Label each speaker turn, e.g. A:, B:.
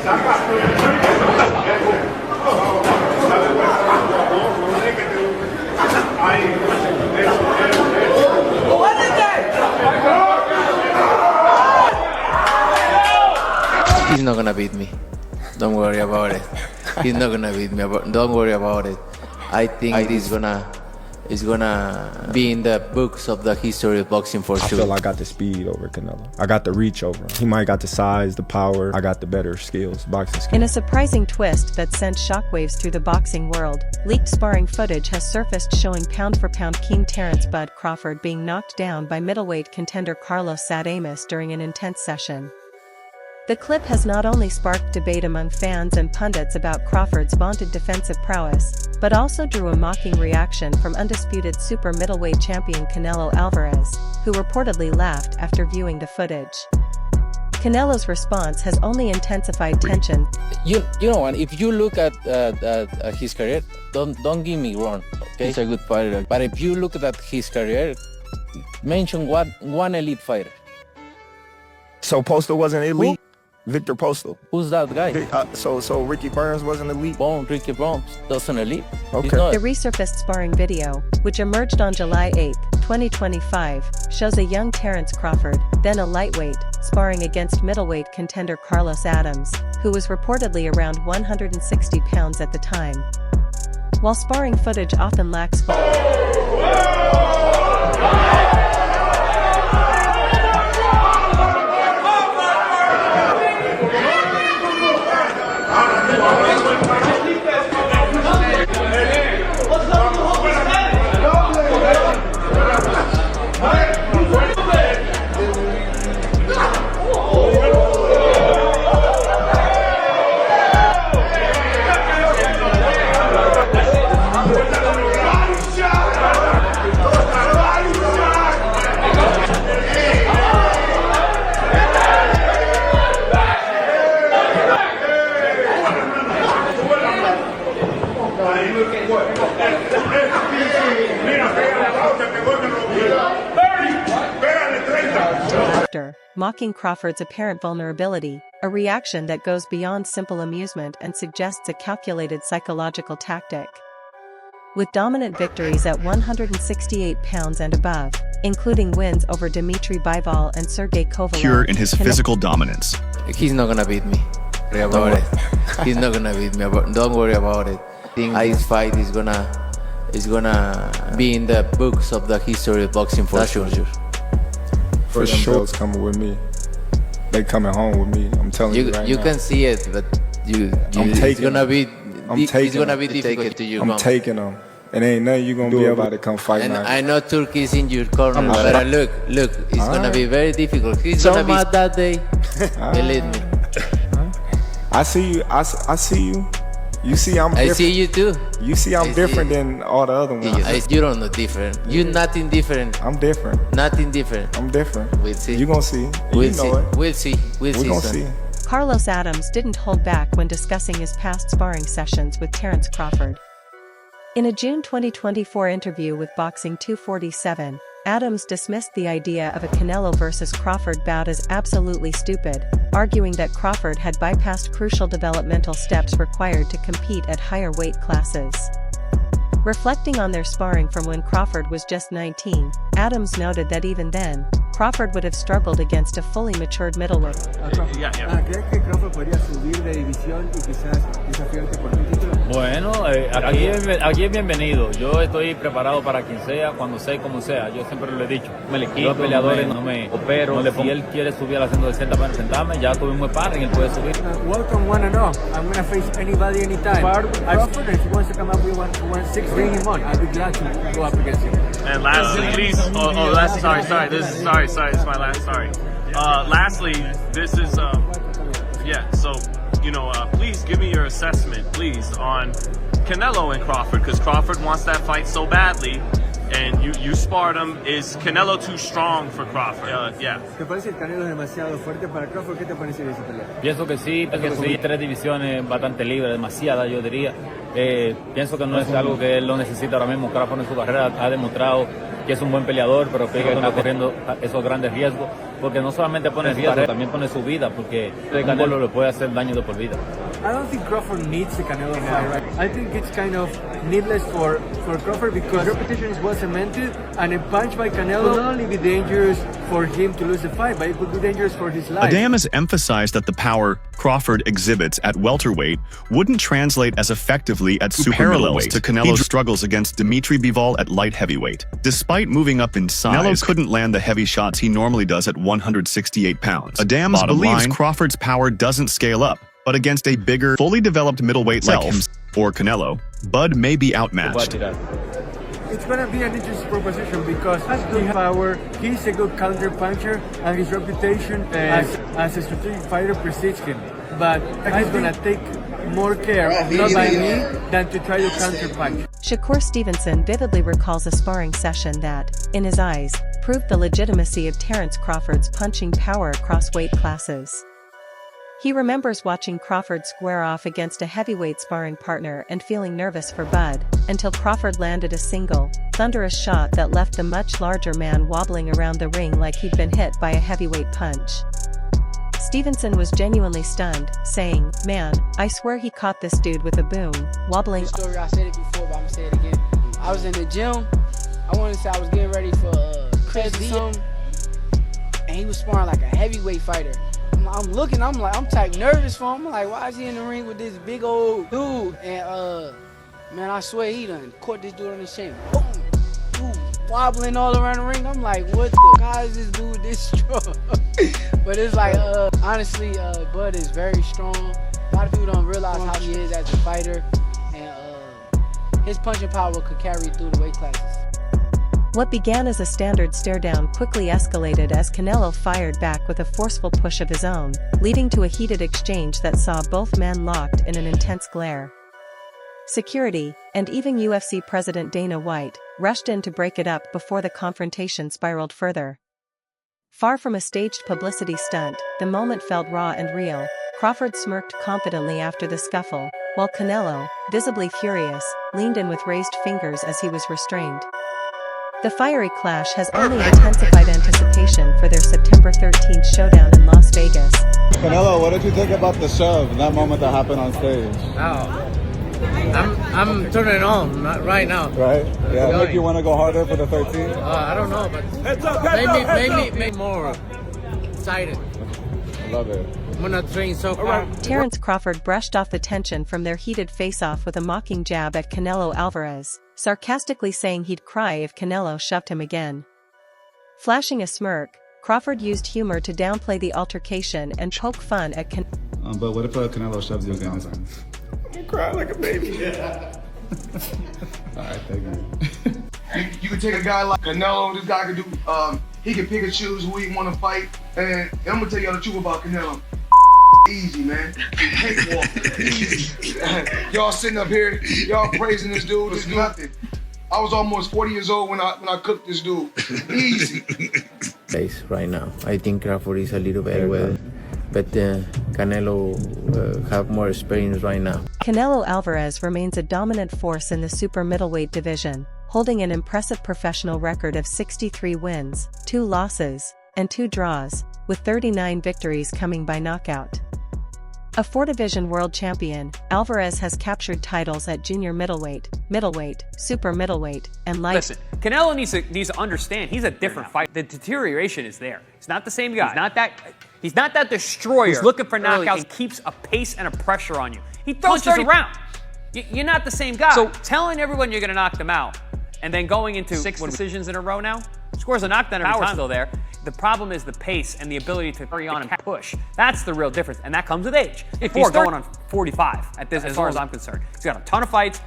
A: He's not gonna beat me. Don't worry about it. He's not gonna beat me. Don't worry about it. I think he's gonna be in the books of the history of boxing for sure.
B: I feel I got the speed over Canelo. I got the reach over him. He might got the size, the power. I got the better skills, boxing skills.
C: In a surprising twist that sent shockwaves through the boxing world, leaked sparring footage has surfaced showing pound-for-pound king Terence "Bud" Crawford being knocked down by middleweight contender Carlos Adames during an intense session. The clip has not only sparked debate among fans and pundits about Crawford's vaunted defensive prowess, but also drew a mocking reaction from undisputed super middleweight champion Canelo Alvarez, who reportedly laughed after viewing the footage. Canelo's response has only intensified tension.
A: You know, and if you look at his career, don't get me wrong, okay? He's a good fighter. But if you look at his career, mention one elite fighter.
B: So Postal wasn't elite? Victor Postal.
A: Who's that guy?
B: So Ricky Burns wasn't elite?
A: Ricky Burns doesn't elite.
B: Okay.
C: The resurfaced sparring video, which emerged on July 8, 2025, shows a young Terence Crawford, then a lightweight, sparring against middleweight contender Carlos Adames, who was reportedly around 160 pounds at the time. While sparring footage often lacks mocking Crawford's apparent vulnerability, a reaction that goes beyond simple amusement and suggests a calculated psychological tactic. With dominant victories at 168 pounds and above, including wins over Dmitry Bivol and Sergey Kovalev.
D: Secure in his physical dominance.
A: He's not gonna beat me. He's not gonna beat me. Don't worry about it. I think this fight is gonna be in the books of the history of boxing for sure.
B: For sure, belts coming with me. They coming home with me. I'm telling you right now.
A: You can see it, but it's gonna be difficult to you.
B: I'm taking them. And ain't nothing you gonna be able to come fight
A: and
B: now.
A: I know Turkey is in your corner, but look, it's gonna be very difficult. He's so mad that day. Believe me.
B: I see you. I see you. You see I'm different.
A: I see you too.
B: You see I'm different than all the other ones.
A: You don't know different. You're nothing different.
B: I'm different.
A: Nothing different.
B: I'm different.
A: We'll see.
B: You gonna see.
A: We'll see. We'll see.
B: We're gonna see.
C: Carlos Adames didn't hold back when discussing his past sparring sessions with Terence Crawford. In a June 2024 interview with Boxing 247, Adames dismissed the idea of a Canelo vs. Crawford bout as absolutely stupid, arguing that Crawford had bypassed crucial developmental steps required to compete at higher weight classes. Reflecting on their sparring from when Crawford was just 19, Adames noted that even then, Crawford would have struggled against a fully matured middleweight.
E: ¿Crees que Crawford podría subir de división y quizás desafiarte por un título?
F: Bueno, aquí es bienvenido. Yo estoy preparado para quien sea, cuando sea y como sea. Yo siempre lo he dicho. Los peleadores no me opero. Si él quiere subir a la 160 para sentarme, ya tuvimos sparring, él puede subir.
E: Welcome 1-0. I'm going to face anybody anytime. Crawford, if he wants to come up with 160, bring him on. I'll be glad to go up against him.
G: And lastly, please, this is my last, lastly, this is, so, please give me your assessment, please, on Canelo and Crawford, because Crawford wants that fight so badly, and you sparred him. Is Canelo too strong for Crawford?
E: ¿Te parece que Canelo es demasiado fuerte para Crawford? ¿Qué te parece de esa pelea?
F: Pienso que sí, 3 divisiones bastante libres, demasiadas yo diría. Pienso que no es algo que él lo necesita ahora mismo. Crawford en su carrera ha demostrado que es un buen peleador, pero que está corriendo esos grandes riesgos, porque no solamente pone riesgo, también pone su vida, porque el Canelo le puede hacer daño de por vida.
E: I don't think Crawford needs the Canelo fight, right? I think it's kind of needless for Crawford because repetition is well cemented, and a punch by Canelo will not only be dangerous for him to lose the fight, but it could be dangerous for his life.
D: Adam has emphasized that the power Crawford exhibits at welterweight wouldn't translate as effectively at super middleweight to Canelo's struggles against Dimitri Bivol at light heavyweight. Despite moving up in size, Canelo couldn't land the heavy shots he normally does at 168 pounds. Adams believes Crawford's power doesn't scale up, but against a bigger, fully developed middleweight like him or Canelo, Bud may be outmatched.
E: It's going to be an interesting proposition because he has power, he's a good counter puncher, and his reputation as a strategic fighter precedes him. But he's going to take more care of not by me than to try to counter punch.
C: Shakur Stevenson vividly recalls a sparring session that, in his eyes, proved the legitimacy of Terence Crawford's punching power across weight classes. He remembers watching Crawford square off against a heavyweight sparring partner and feeling nervous for Bud, until Crawford landed a single, thunderous shot that left the much larger man wobbling around the ring like he'd been hit by a heavyweight punch. Stevenson was genuinely stunned, saying, "Man, I swear he caught this dude with a boom, wobbling."
H: Story, I said it before, but I'm gonna say it again. I was in the gym. I want to say I was getting ready for Chris or something, and he was sparring like a heavyweight fighter. I'm looking, I'm type nervous for him. I'm like, why is he in the ring with this big old dude? And man, I swear he done caught this dude on his chin. Boom, boom, wobbling all around the ring. I'm like, what the? How is this dude this strong? But it's like, honestly, Bud is very strong. A lot of people don't realize how he is as a fighter, and his punching power could carry through the weight classes.
C: What began as a standard stare-down quickly escalated as Canelo fired back with a forceful push of his own, leading to a heated exchange that saw both men locked in an intense glare. Security, and even UFC President Dana White, rushed in to break it up before the confrontation spiraled further. Far from a staged publicity stunt, the moment felt raw and real. Crawford smirked confidently after the scuffle, while Canelo, visibly furious, leaned in with raised fingers as he was restrained. The fiery clash has only intensified anticipation for their September 13th showdown in Las Vegas.
I: Canelo, what did you think about the shove, that moment that happened on stage?
E: I'm turning it on right now.
I: Right? Yeah, make you want to go harder for the 13th?
E: I don't know, but maybe more excited.
I: I love it.
E: I'm gonna train so hard.
C: Terence Crawford brushed off the tension from their heated face-off with a mocking jab at Canelo Alvarez, sarcastically saying he'd cry if Canelo shoved him again. Flashing a smirk, Crawford used humor to downplay the altercation and poke fun at Canelo.
I: But what if Canelo shoves you again? I'm crying like a baby. Yeah. Alright, thank you.
J: You can take a guy like Canelo, this guy can do, he can pick and choose who he want to fight. And I'm gonna tell y'all the truth about Canelo. Easy, man. Cakewalk. Easy. Y'all sitting up here, y'all praising this dude. This nothing. I was almost 40 years old when I cooked this dude. Easy.
A: Right now, I think Crawford is a little better with it, but Canelo have more experience right now.
C: Canelo Alvarez remains a dominant force in the super middleweight division, holding an impressive professional record of 63 wins, 2 losses, and 2 draws, with 39 victories coming by knockout. A 4-division world champion, Alvarez has captured titles at junior middleweight, super middleweight, and light.
K: Listen, Canelo needs to understand he's a different fighter. The deterioration is there. He's not the same guy. He's not that destroyer who's looking for knockouts and keeps a pace and a pressure on you. He throws around. You're not the same guy. So telling everyone you're going to knock them out and then going into 6 decisions in a row now, scores a knockdown every time. Still there. The problem is the pace and the ability to carry on and push. That's the real difference, and that comes with age. Before going on 45 at this, as far as I'm concerned. He's got a ton of fights.